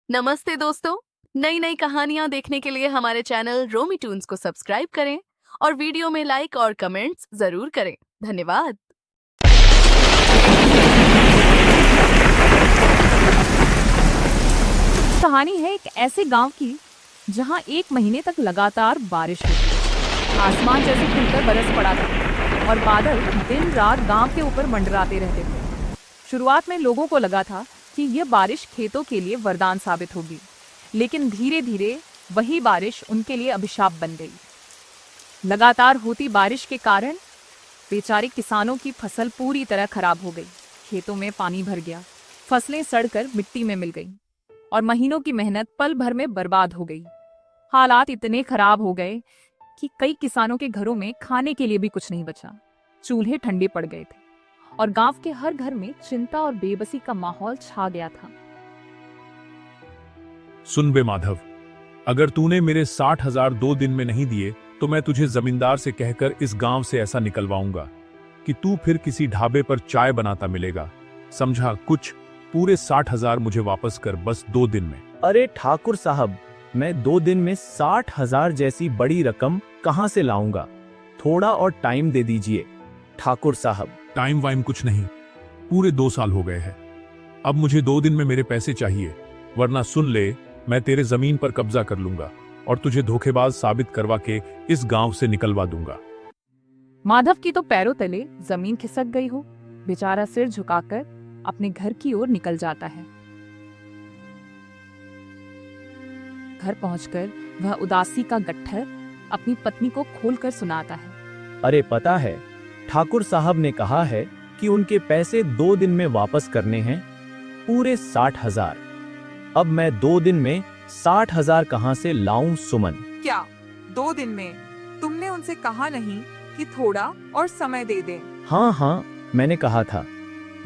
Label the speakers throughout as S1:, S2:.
S1: नमस्ते दोस्तों। नई नई कहानियां देखने के लिए हमारे चैनल रोमी टून्स को सब्सक्राइब करें और वीडियो में लाइक और कमेंट्स जरूर करें। धन्यवाद।
S2: कहानी है एक ऐसे गांव की जहां 1 महीने तक लगातार बारिश हुई। आसमान जैसे खुलकर बरस पड़ा था और बादल दिन रात गांव के ऊपर मंडराते रहते थे। शुरुआत में लोगों को लगा था कि यह बारिश खेतों के लिए वरदान साबित होगी, लेकिन धीरे धीरे वही बारिश उनके लिए अभिशाप बन गई। लगातार होती बारिश के कारण बेचारे किसानों की फसल पूरी तरह खराब हो गई। खेतों में पानी भर गया, फसलें सड़कर मिट्टी में मिल गईं और महीनों की मेहनत पल भर में बर्बाद हो गई। हालात इतने खराब हो गए कि कई किसानों के घरों में खाने के लिए भी कुछ नहीं बचा। चूल्हे ठंडे पड़ गए थे और गांव के हर घर में चिंता और बेबसी का माहौल छा गया था।
S3: सुन बे माधव, अगर तूने मेरे 60,000 2 दिन में नहीं दिए तो मैं तुझे जमींदार से कहकर इस गांव से ऐसा निकलवाऊंगा कि तू फिर किसी ढाबे पर चाय बनाता मिलेगा। समझा? कुछ पूरे 60,000 मुझे वापस कर, बस 2 दिन में।
S4: अरे ठाकुर साहब, मैं 2 दिन में 60,000 जैसी बड़ी रकम कहां से लाऊंगा? थोड़ा और टाइम दे दीजिए ठाकुर साहब।
S3: टाइम वाइम कुछ नहीं, पूरे 2 साल हो गए हैं। अब मुझे 2 दिन में मेरे पैसे चाहिए, वरना सुन ले, मैं तेरे जमीन पर कब्जा कर लूंगा और तुझे धोखेबाज साबित करवा के इस गांव से निकलवा दूंगा।
S2: माधव की तो पैरों तले जमीन खिसक गई हो। बेचारा सिर झुकाकर अपने घर की ओर निकल जाता है। घर पहुंचकर वह उदासी का गट्ठर अपनी पत्नी को खोलकर सुनाता है।
S4: अरे पता है, ठाकुर साहब ने कहा है कि उनके पैसे 2 दिन में वापस करने हैं, पूरे 60,000। अब मैं 2 दिन में 60,000 कहां से लाऊं सुमन?
S5: क्या 2 दिन में? तुमने उनसे कहा नहीं कि थोड़ा और समय दे दें?
S4: हाँ, मैंने कहा था,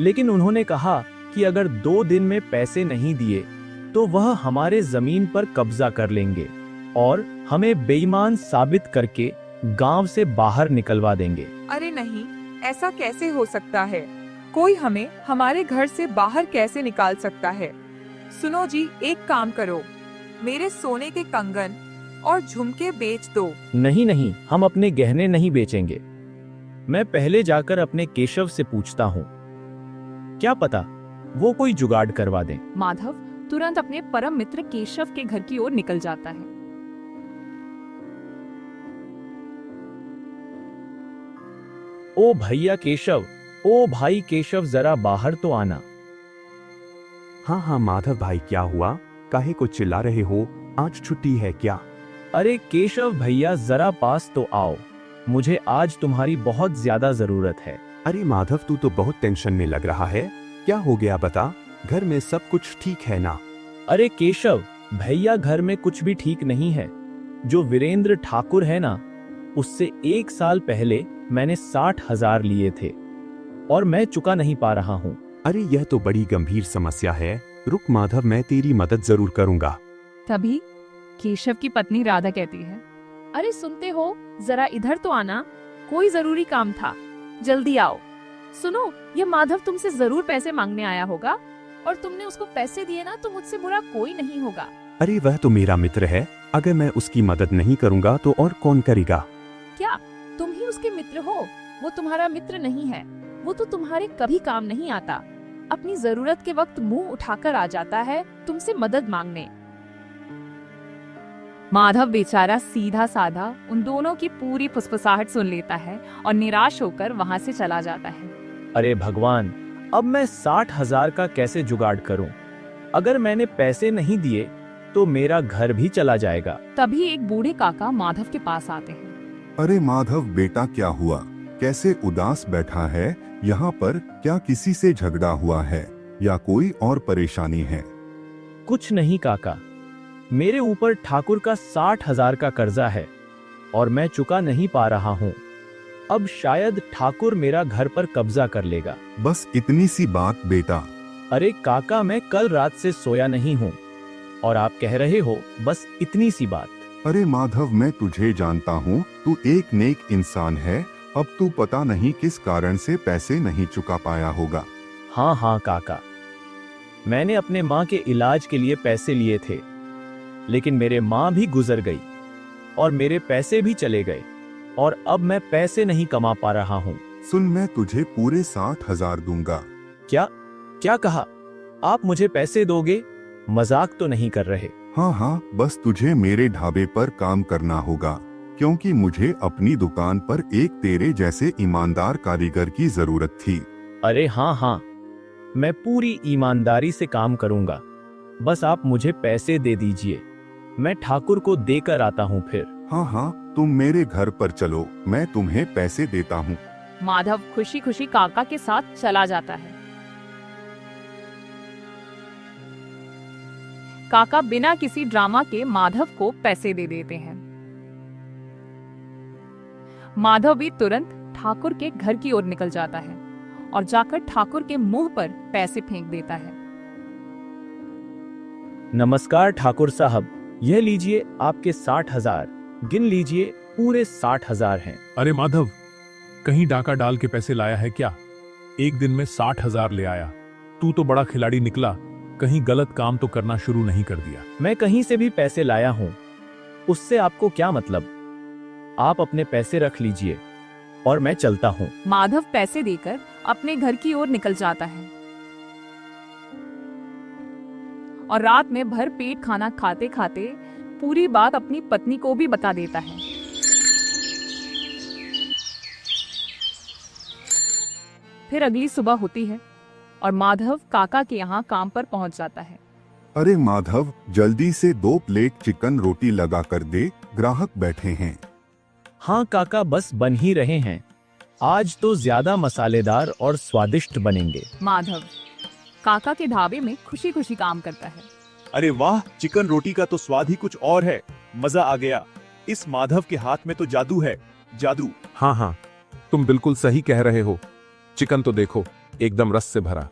S4: लेकिन उन्होंने कहा कि अगर 2 दिन में पैसे नहीं दिए तो वह हमारे जमीन पर कब्जा कर लेंगे और हमें बेईमान साबित करके गांव से बाहर निकलवा देंगे।
S5: अरे नहीं, ऐसा कैसे हो सकता है? कोई हमें हमारे घर से बाहर कैसे निकाल सकता है? सुनो जी, एक काम करो, मेरे सोने के कंगन और झुमके बेच दो।
S4: नहीं, हम अपने गहने नहीं बेचेंगे। मैं पहले जाकर अपने केशव से पूछता हूँ, क्या पता वो कोई जुगाड़ करवा दें।
S2: माधव तुरंत अपने परम मित्र केशव के घर की ओर निकल जाता है।
S4: ओ भैया केशव, ओ भाई केशव, जरा बाहर तो आना।
S6: हाँ माधव भाई, क्या हुआ? काहे को चिल्ला रहे हो? आज छुट्टी है क्या?
S4: अरे केशव भैया, जरा पास तो आओ, मुझे आज तुम्हारी बहुत ज्यादा जरूरत है।
S6: अरे माधव, तू तो बहुत टेंशन में लग रहा है। क्या हो गया बता? घर में सब कुछ ठीक है ना?
S4: अरे केशव भैया, घर में कुछ भी ठीक नहीं है। जो वीरेंद्र ठाकुर है ना, उससे 1 साल पहले मैंने 60,000 लिए थे और मैं चुका नहीं पा रहा हूँ।
S6: अरे यह तो बड़ी गंभीर समस्या है। रुक माधव, मैं तेरी मदद जरूर करूंगा।
S2: तभी केशव की पत्नी राधा कहती है, अरे सुनते हो, जरा इधर तो आना, कोई जरूरी काम था, जल्दी आओ। सुनो, ये माधव तुमसे जरूर पैसे मांगने आया होगा और तुमने उसको पैसे दिए ना तो मुझसे बुरा कोई नहीं होगा।
S6: अरे वह तो मेरा मित्र है, अगर मैं उसकी मदद नहीं करूंगा तो और कौन करेगा?
S2: क्या तुम ही उसके मित्र हो? वो तुम्हारा मित्र नहीं है, वो तो तुम्हारे कभी काम नहीं आता। अपनी जरूरत के वक्त मुंह उठाकर आ जाता है तुमसे मदद मांगने। माधव बेचारा सीधा साधा उन दोनों की पूरी फुसफुसाहट सुन लेता है और निराश होकर वहां से चला जाता है।
S4: अरे भगवान, अब मैं 60,000 का कैसे जुगाड़ करूं? अगर मैंने पैसे नहीं दिए तो मेरा घर भी चला जाएगा।
S2: तभी एक बूढ़े काका माधव के पास आते हैं।
S7: अरे माधव बेटा, क्या हुआ? कैसे उदास बैठा है? यहाँ पर क्या किसी से झगड़ा हुआ है या कोई और परेशानी है?
S4: कुछ नहीं काका, मेरे ऊपर ठाकुर का 60,000 का कर्जा है और मैं चुका नहीं पा रहा हूँ। अब शायद ठाकुर मेरा घर पर कब्जा कर लेगा।
S7: बस इतनी सी बात बेटा?
S4: अरे काका, मैं कल रात से सोया नहीं हूँ और आप कह रहे हो बस इतनी सी बात।
S7: अरे माधव, मैं तुझे जानता हूँ, तू एक नेक इंसान है। अब तू पता नहीं किस कारण से पैसे नहीं चुका पाया होगा।
S4: हाँ काका, मैंने अपने माँ के इलाज के लिए पैसे लिए थे, लेकिन मेरे माँ भी गुजर गई और मेरे पैसे भी चले गए और अब मैं पैसे नहीं कमा पा रहा हूँ।
S7: सुन, मैं तुझे पूरे 60,000 दूंगा।
S4: क्या क्या कहा? आप मुझे पैसे दोगे? मजाक तो नहीं कर रहे?
S7: हाँ हाँ, बस तुझे मेरे ढाबे पर काम करना होगा, क्योंकि मुझे अपनी दुकान पर एक तेरे जैसे ईमानदार कारीगर की जरूरत थी।
S4: अरे हाँ हाँ, मैं पूरी ईमानदारी से काम करूंगा, बस आप मुझे पैसे दे दीजिए, मैं ठाकुर को देकर आता हूँ फिर।
S7: हाँ हाँ, तुम मेरे घर पर चलो, मैं तुम्हें पैसे देता हूँ।
S2: माधव खुशी खुशी काका के साथ चला जाता है। काका बिना किसी ड्रामा के माधव को पैसे दे देते हैं। माधव भी तुरंत ठाकुर के घर की ओर निकल जाता है और जाकर ठाकुर के मुंह पर पैसे फेंक देता है।
S4: नमस्कार ठाकुर साहब, यह लीजिए आपके 60,000, गिन लीजिए, पूरे 60,000 हैं।
S3: अरे माधव, कहीं डाका डाल के पैसे लाया है क्या? एक दिन में 60,000 ले आया। तू तो बड़ा खिलाड़ी निकला, कहीं गलत काम तो करना शुरू नहीं कर दिया?
S4: मैं कहीं से भी पैसे लाया हूँ, उससे आपको क्या मतलब? आप अपने पैसे रख लीजिए और मैं चलता हूँ।
S2: माधव पैसे देकर अपने घर की ओर निकल जाता है और रात में भर पेट खाना खाते खाते पूरी बात अपनी पत्नी को भी बता देता है। फिर अगली सुबह होती है और माधव काका के यहाँ काम पर पहुंच जाता है।
S7: अरे माधव, जल्दी से 2 प्लेट चिकन रोटी लगा कर दे, ग्राहक बैठे हैं।
S4: हाँ काका, बस बन ही रहे हैं, आज तो ज्यादा मसालेदार और स्वादिष्ट बनेंगे।
S2: माधव काका के ढाबे में खुशी खुशी काम करता है।
S8: अरे वाह, चिकन रोटी का तो स्वाद ही कुछ और है, मजा आ गया। इस माधव के हाथ में तो जादू है, जादू।
S3: हाँ हाँ, तुम बिल्कुल सही कह रहे हो। चिकन तो देखो, एकदम रस से भरा,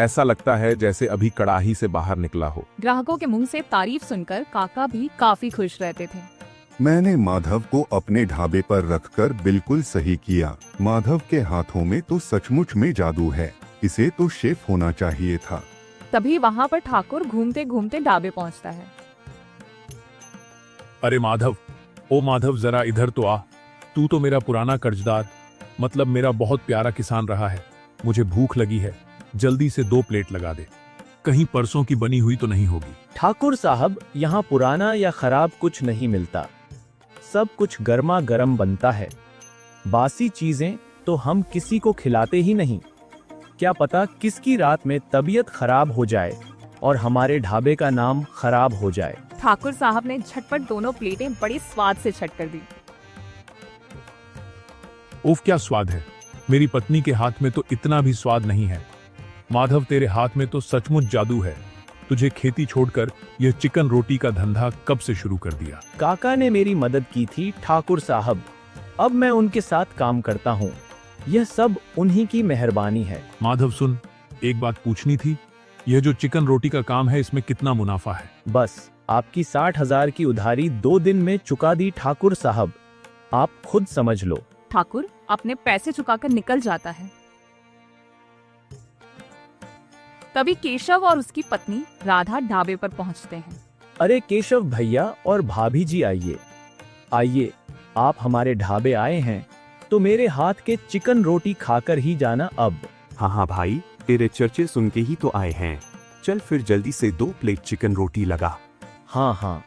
S3: ऐसा लगता है जैसे अभी कड़ाही से बाहर निकला हो।
S2: ग्राहकों के मुंह से तारीफ सुनकर काका भी काफी खुश रहते थे।
S7: मैंने माधव को अपने ढाबे पर रखकर बिल्कुल सही किया। माधव के हाथों में तो सचमुच में जादू है, इसे तो शेफ होना चाहिए था।
S2: तभी वहाँ पर ठाकुर घूमते घूमते ढाबे पहुँचता है।
S3: अरे माधव, ओ माधव, जरा इधर तो आ। तू तो मेरा पुराना कर्जदार, मतलब मेरा बहुत प्यारा किसान रहा है। मुझे भूख लगी है, जल्दी से 2 प्लेट लगा दे, कहीं परसों की बनी हुई तो नहीं होगी।
S4: ठाकुर साहब, यहाँ पुराना या खराब कुछ नहीं मिलता, सब कुछ गर्मा गर्म बनता है। बासी चीजें तो हम किसी को खिलाते ही नहीं, क्या पता किसकी रात में तबीयत खराब हो जाए और हमारे ढाबे का नाम खराब हो जाए।
S2: ठाकुर साहब ने झटपट दोनों प्लेटें बड़ी स्वाद से छट कर दी।
S3: उफ, क्या स्वाद है! मेरी पत्नी के हाथ में तो इतना भी स्वाद नहीं है। माधव, तेरे हाथ में तो सचमुच जादू है। तुझे खेती छोड़कर यह चिकन रोटी का धंधा कब से शुरू कर दिया?
S4: काका ने मेरी मदद की थी ठाकुर साहब, अब मैं उनके साथ काम करता हूँ, यह सब उन्हीं की मेहरबानी है।
S3: माधव सुन, एक बात पूछनी थी, यह जो चिकन रोटी का काम है, इसमें कितना मुनाफा है?
S4: बस आपकी 60,000 की उधारी 2 दिन में चुका दी ठाकुर साहब, आप खुद समझ लो।
S2: ठाकुर अपने पैसे चुकाकर निकल जाता है। तभी केशव और उसकी पत्नी राधा ढाबे पर पहुंचते हैं।
S4: अरे केशव भैया और भाभी जी, आइए आइए, आप हमारे ढाबे आए हैं तो मेरे हाथ के चिकन रोटी खाकर ही जाना अब।
S6: हाँ हाँ भाई, तेरे चर्चे सुन के ही तो आए हैं। चल फिर जल्दी से 2 प्लेट चिकन रोटी लगा।
S4: हाँ हाँ,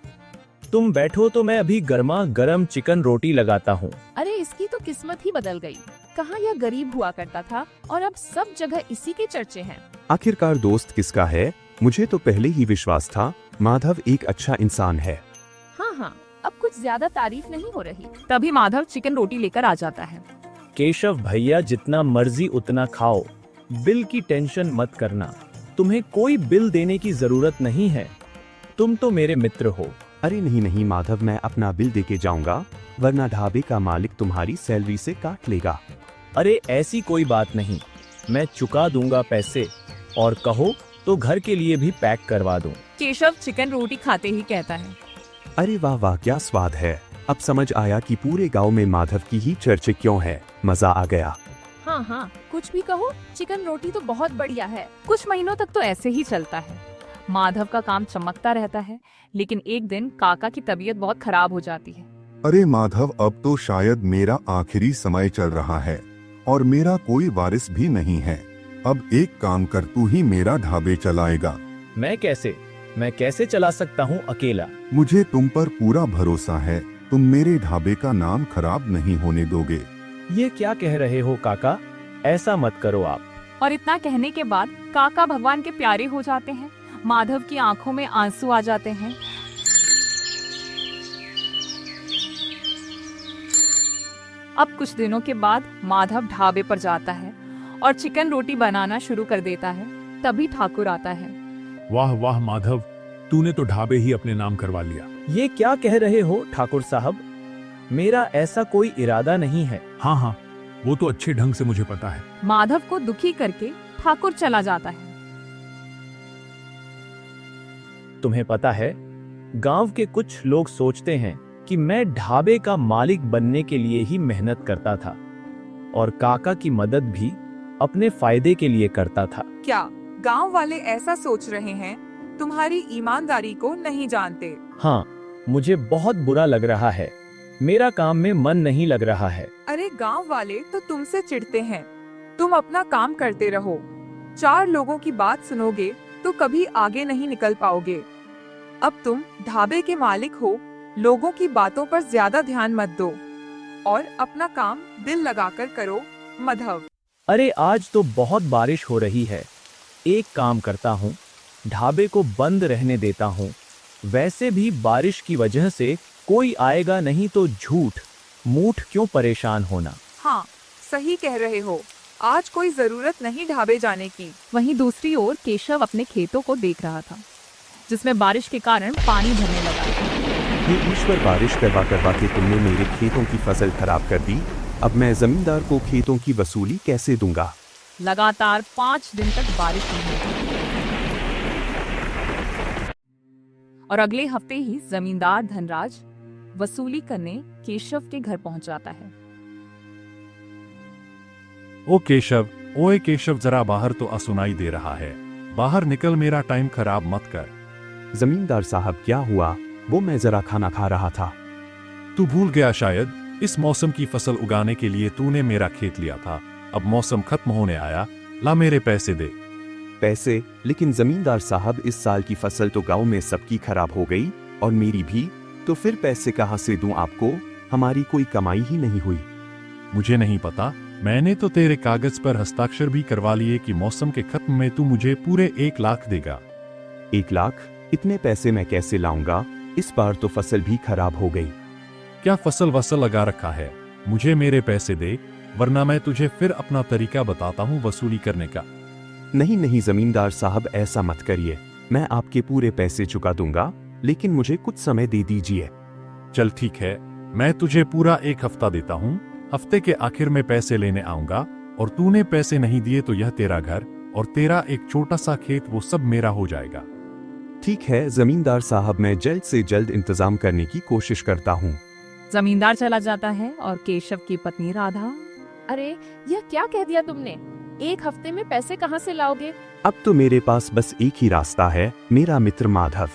S4: तुम बैठो तो मैं अभी गर्मा गर्म चिकन रोटी लगाता हूँ।
S1: अरे इसकी तो किस्मत ही बदल गई। कहाँ यह गरीब हुआ करता था और अब सब जगह इसी के चर्चे हैं।
S6: आखिरकार दोस्त किसका है? मुझे तो पहले ही विश्वास था माधव एक अच्छा इंसान है।
S1: हाँ हाँ, अब कुछ ज्यादा तारीफ नहीं हो रही।
S2: तभी माधव चिकन रोटी लेकर आ जाता है।
S4: केशव भैया, जितना मर्जी उतना खाओ, बिल की टेंशन मत करना, तुम्हें कोई बिल देने की जरूरत नहीं है, तुम तो मेरे मित्र हो।
S6: अरे नहीं नहीं माधव, मैं अपना बिल देके जाऊंगा, वरना ढाबे का मालिक तुम्हारी सैलरी से काट लेगा।
S4: अरे ऐसी कोई बात नहीं, मैं चुका दूंगा पैसे, और कहो तो घर के लिए भी पैक करवा दूं।
S2: केशव चिकन रोटी खाते ही कहता है,
S6: अरे वाह वाह, क्या स्वाद है। अब समझ आया कि पूरे गांव में माधव की ही चर्चा क्यों है। मजा आ गया।
S2: हाँ हाँ, कुछ भी कहो, चिकन रोटी तो बहुत बढ़िया है। कुछ महीनों तक तो ऐसे ही चलता है। माधव का काम चमकता रहता है, लेकिन एक दिन काका की तबीयत बहुत खराब हो जाती है।
S7: अरे माधव, अब तो शायद मेरा आखिरी समय चल रहा है और मेरा कोई वारिस भी नहीं है। अब एक काम कर, तू ही मेरा ढाबे चलाएगा।
S4: मैं कैसे चला सकता हूँ अकेला?
S7: मुझे तुम पर पूरा भरोसा है, तुम मेरे ढाबे का नाम खराब नहीं होने दोगे।
S4: ये क्या कह रहे हो काका? ऐसा मत करो आप।
S2: और इतना कहने के बाद काका भगवान के प्यारे हो जाते हैं। माधव की आंखों में आंसू आ जाते हैं। अब कुछ दिनों के बाद माधव ढाबे पर जाता है और चिकन रोटी बनाना शुरू कर देता है। तभी ठाकुर आता है।
S3: वाह वाह माधव, तूने तो ढाबे ही अपने नाम करवा लिया।
S4: ये क्या कह रहे हो ठाकुर साहब? मेरा ऐसा कोई इरादा नहीं है।
S3: हाँ हाँ, वो तो अच्छे ढंग से मुझे पता है।
S2: माधव को दुखी करके ठाकुर चला जाता है।
S4: तुम्हें पता है, गांव के कुछ लोग सोचते हैं कि मैं ढाबे का मालिक बनने के लिए ही मेहनत करता था और काका की मदद भी अपने फायदे के लिए करता था।
S5: क्या गांव वाले ऐसा सोच रहे हैं? तुम्हारी ईमानदारी को नहीं जानते।
S4: हाँ, मुझे बहुत बुरा लग रहा है। मेरा काम में मन नहीं लग रहा है।
S5: अरे गांव वाले तो तुमसे चिढ़ते हैं। तुम अपना काम करते रहो। 4 लोगों की बात सुनोगे तो कभी आगे नहीं निकल पाओगे। अब तुम ढाबे के मालिक हो, लोगों की बातों पर ज्यादा ध्यान मत दो और अपना काम दिल लगाकर करो। माधव,
S4: अरे आज तो बहुत बारिश हो रही है। एक काम करता हूँ, ढाबे को बंद रहने देता हूँ। वैसे भी बारिश की वजह से कोई आएगा नहीं तो झूठ मूठ क्यों परेशान होना।
S5: हाँ, सही कह रहे हो। आज कोई जरूरत नहीं ढाबे जाने की।
S2: वहीं दूसरी ओर केशव अपने खेतों को देख रहा था, जिसमें बारिश के कारण पानी भरने लगा।
S6: हे ईश्वर, बारिश करवा करवा के तुमने मेरे खेतों की फसल खराब कर दी। अब मैं जमींदार को खेतों की वसूली कैसे दूंगा?
S2: लगातार 5 दिन तक बारिश नहीं हुई और अगले हफ्ते ही जमींदार धनराज वसूली करने केशव के घर पहुंच जाता है।
S3: ओ केशव, ओए केशव, जरा बाहर तो असुनाई दे रहा है। बाहर निकल, मेरा टाइम खराब मत कर।
S6: जमींदार साहब, क्या हुआ? वो मैं जरा खाना खा रहा था।
S3: तू भूल गया शायद, इस मौसम की फसल उगाने के लिए तूने मेरा खेत लिया था। अब मौसम खत्म होने आया, ला मेरे पैसे दे।
S6: पैसे? लेकिन जमींदार साहब, इस साल की फसल तो गांव में सबकी खराब हो गई और मेरी भी। तो फिर पैसे कहाँ से दूं आपको? हमारी कोई कमाई ही नहीं हुई।
S3: मुझे नहीं पता, मैंने तो तेरे कागज पर हस्ताक्षर भी करवा लिए कि मौसम के खत्म में तू मुझे पूरे 1 लाख देगा।
S6: 1 लाख? इतने पैसे मैं कैसे लाऊंगा? इस बार तो फसल भी खराब हो गई।
S3: क्या फसल वसल लगा रखा है? मुझे मेरे पैसे दे, वरना मैं तुझे फिर अपना तरीका बताता हूँ वसूली करने का।
S6: नहीं नहीं जमींदार साहब, ऐसा मत करिए। मैं आपके पूरे पैसे चुका दूंगा, लेकिन मुझे कुछ समय दे दीजिए।
S3: चल ठीक है, मैं तुझे पूरा 1 हफ्ता देता हूँ। हफ्ते के आखिर में पैसे लेने आऊंगा और तूने पैसे नहीं दिए तो यह तेरा घर और तेरा एक छोटा सा खेत, वो सब मेरा हो जाएगा।
S6: ठीक है जमींदार साहब, मैं जल्द से जल्द इंतजाम करने की कोशिश करता हूँ।
S2: जमींदार चला जाता है और केशव की पत्नी राधा।
S9: अरे यह क्या कह दिया तुमने? 1 हफ्ते में पैसे कहाँ से लाओगे?
S6: अब तो मेरे पास बस एक ही रास्ता है, मेरा मित्र माधव।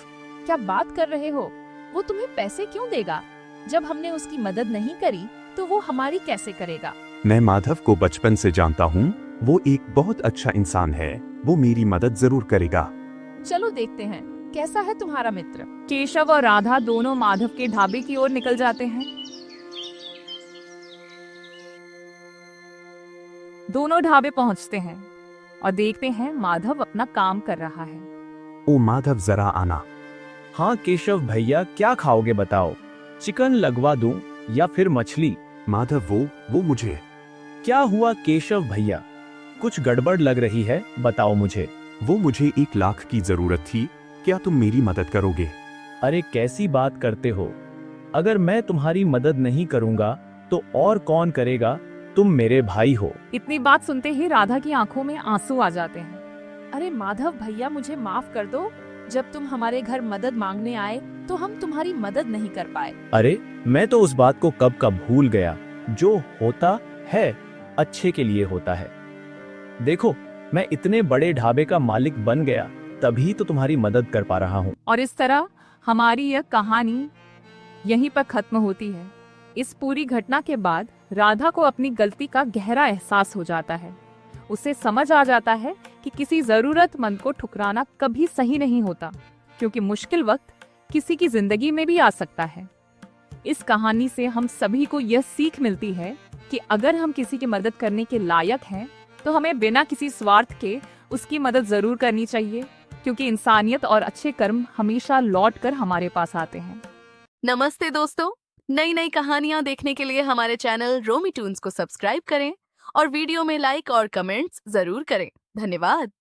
S9: क्या बात कर रहे हो? वो तुम्हें पैसे क्यों देगा? जब हमने उसकी मदद नहीं करी तो वो हमारी कैसे करेगा?
S6: मैं माधव को बचपन से जानता हूँ। वो एक बहुत अच्छा इंसान है। वो मेरी मदद जरूर करेगा।
S9: चलो देखते हैं कैसा है तुम्हारा मित्र।
S2: केशव और राधा दोनों माधव के ढाबे की ओर निकल जाते हैं। दोनों ढाबे पहुंचते हैं और देखते हैं माधव अपना काम कर रहा है।
S6: ओ माधव, जरा आना।
S4: हाँ केशव भैया, क्या खाओगे बताओ? चिकन लगवा दूं या फिर मछली?
S6: माधव, वो मुझे।
S4: क्या हुआ केशव भैया? कुछ गड़बड़ लग रही है, बताओ मुझे।
S6: वो मुझे 1 लाख की जरूरत थी। क्या तुम मेरी मदद करोगे?
S4: अरे कैसी बात करते हो? अगर मैं तुम्हारी मदद नहीं करूंगा तो और कौन करेगा? तुम मेरे भाई हो।
S2: इतनी बात सुनते ही राधा की आंखों में आंसू आ जाते हैं।
S9: अरे माधव भैया, मुझे माफ कर दो। जब तुम हमारे घर मदद मांगने आए तो हम तुम्हारी मदद नहीं कर पाए।
S4: अरे मैं तो उस बात को कब भूल गया। जो होता है अच्छे के लिए होता है। देखो, मैं इतने बड़े ढाबे का मालिक बन गया तभी तो तुम्हारी मदद कर पा रहा हूँ।
S2: और इस तरह हमारी यह कहानी यहीं पर खत्म होती है। इस पूरी घटना के बाद राधा को अपनी गलती का गहरा एहसास हो जाता है। उसे समझ आ जाता है कि किसी जरूरतमंद को ठुकराना कभी सही नहीं होता, क्योंकि मुश्किल वक्त किसी की जिंदगी में भी आ सकता है। इस कहानी से हम सभी को यह सीख मिलती है कि अगर हम किसी की मदद करने के लायक हैं, तो हमें बिना किसी स्वार्थ के उसकी मदद जरूर करनी चाहिए, क्योंकि इंसानियत और अच्छे कर्म हमेशा लौट कर हमारे पास आते हैं।
S1: नमस्ते दोस्तों, नई नई कहानियां देखने के लिए हमारे चैनल रोमी टून्स को सब्सक्राइब करें और वीडियो में लाइक और कमेंट्स जरूर करें। धन्यवाद।